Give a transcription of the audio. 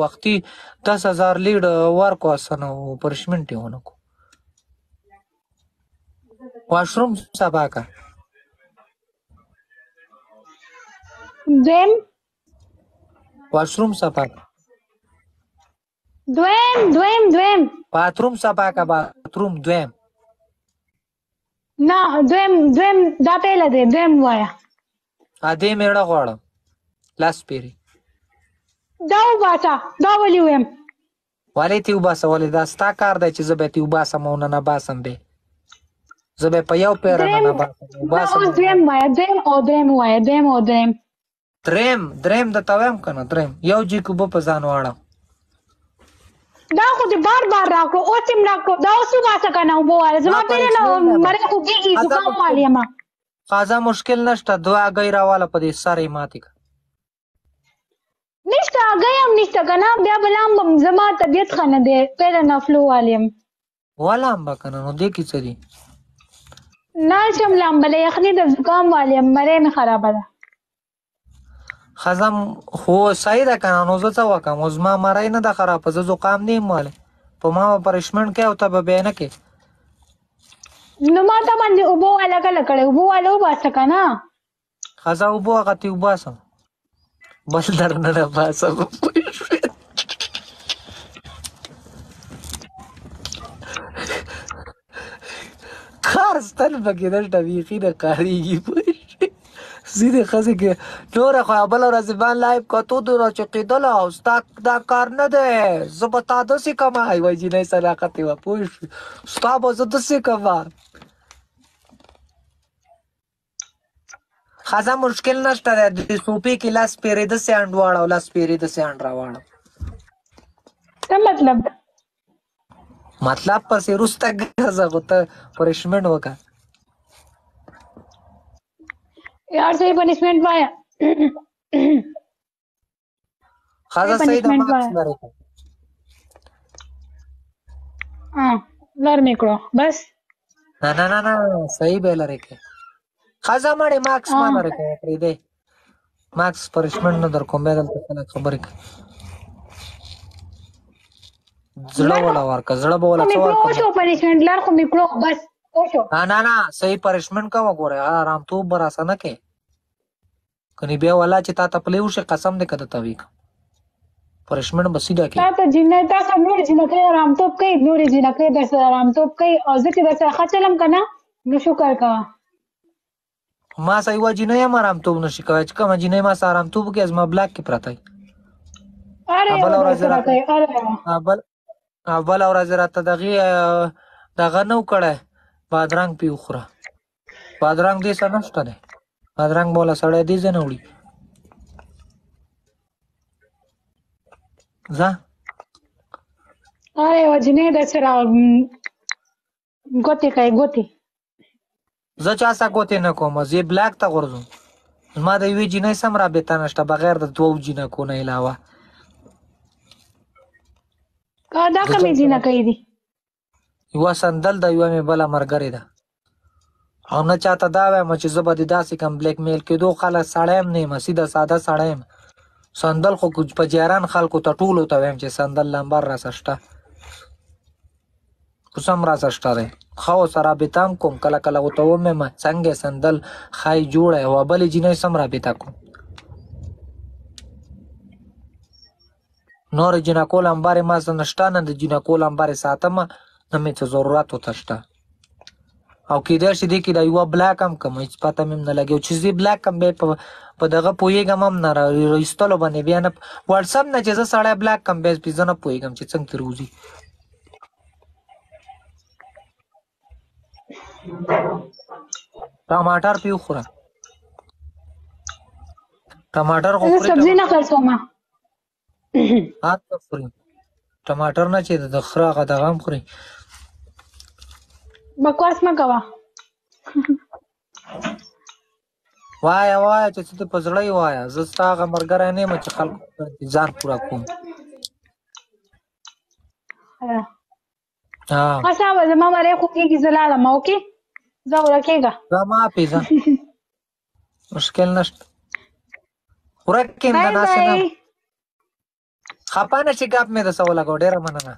وقتی 10,000 لیډ ورکو اسنه پرشمنټ یې ونه کو واشروم صفا کا دویم واشروم صفا کا دویم باتروم صفا کا باتروم دویم نه دویم دا پیله دی دویم وایا ادې میړه غواړم لاس پیری دا وباسه دا ولې ویم ولې تی وباسه ولې دا ستا کار دی چې زه به تی وباسم او نه باسم به زه به په یو پیر نه باسم اوس دویم وایا دریم د تویم کنه دریم یو جی کو په ځان واړم دا خو دې بار راکړو اوس هم راکړو دا اوس وباسه کنه وبواله زما پیره نه مړی خوږېږي زکام والی یم قاضا مشکل نشته دوه هګۍ راواله په دې سر یې ماتې کړه نشته هګۍ هم نشته که نه بیا به لامبم زما طبیعت ښه نه دی پیره نه فلو والی یم ولامبه که نه نو دې کې څه دي نه شم لامبلی یخني د زکام والی یم مرۍ مې خرابه ده ښځه خو صحیح ده که نه نو زه څه وکړم اوس زما مرۍ نه ده خرابه زه زکام نه یم والی په ما به پرشمنټ کوې او ته به بیا نه کوې نو ما ته باندې اوبه واله کله کړی اوبه واله وباسه که نه ښځه اوبه هغه تې وباسم بل درنه نه باسم کار ستل پکې نشته بیخي نه کارېږي ځینې ښځې کې نوره خو بله ورځ بان لایف کتو د راچقېدله او ستا دا کار نه دی زه به تا داسې کمه وایي جینۍ صداقت یې وه پوه شوې ستا به زه داسې کمه ښځه مشکل نشته دی د صوفې کې لاس پیرې داسې انډ واړه او لاس پیرې داسې انډ راواړه څه مطلب مطلب پسې وروسته ګرځه خو ته پنشمنټ وکړه یار صحیح پنشمنٹ وایا ښځه صحیح د مارکس لرې کړه لر مې کړو بس نه صحیح به لرې کړه ښځه مړې مارکس ما لرې کړه پرېږدی مارکس پنشمنټ نه در کوم بیا دلته خلک خبرې کوي زړه وله ورکړه زړه به وله څه ورکړه پنشمنټ لر خو مې کړو بس نه صحیح پنشمنټ کوه ګوره آرامتوب به راسه نه کوې کنې بیا والله چې تا ته پلی وشي قسم دی که درته ویږم پنشمنټ به سیده کوي تا ته نورې جینکۍ آرامتوب کوي نورې جینکۍ درسره آرامتوب کوي او زه چې درسره ښه چلم که نه نو شکر کوه ما سه یوه جینۍ هم آرامتوب نشي کوی چې کومه جینۍ ما سه آرامتوب وکړي زما بلاک کې پرته وي بله ورځ راته دغې دغه نه و کړی بادرنګ پې وخوره بادرنګ دې څه نشته دی بادرنګ به وله سړی دې ځای نه وړي ځه یوه جینۍ درسره ګوتې کوي ګوتې زه چا سه ګوتې نه کوم زه یې بلاک ته غورځوم زما د یوې جینۍ سم رابطه نشته بغیر د دوو جینکو نه علاوه دا کومې جینکۍ دي یوه سندل ده یوه مې بله ملګرې ده او نه چاته دا وایم چې زه به دې داسې کم بلیک میل کېدو خلک سړی هم نه یم سیده ساده سړی یم سندل خو په جیران خلکو ته ټولو ته وایم چې سندل نمبر راسه شته اوس هم راسه شته دی ښه ورسه رابطه هم کوم کله کله ورته ومیم څنګه یې سندل ښایي جوړه یې او بلې جینۍ سم رابطه کوم نور جینکو لمبر ما سره نشته نه د جینکو لمبر ساتم نه مې څه ضرورت ورته شته او کېدای شي دې کې دا یوه بلاک هم کم هېڅ پته مې هم نه لګي چې زه بلاک کم بیا په دغه پوهېږم هم نه ایستلو باندې بیا نه واټساپ نه چې زه سړی بلاک کم بیا زه نه پوهېږم چې څنګه ترې وځي ټماټر پې وخوره ټماټر خو سبزي نه خرڅوم خوري ټماټر نه چې د خره هغه دغه هم خوري بکواس مه کوه وایه چې څه دې په زړه یې وایه زه ستا هغه ملګری نه یم چې خلکو ځان پوره کوم ښه صاحبه زما مری خوږېږي زه لاړم اوکې ځه ورکېږه ځه معافې ځه مشکل نشته ورک کېم د ناسې نه خپانه چې ګپ مې د سوال کو ډیره مننه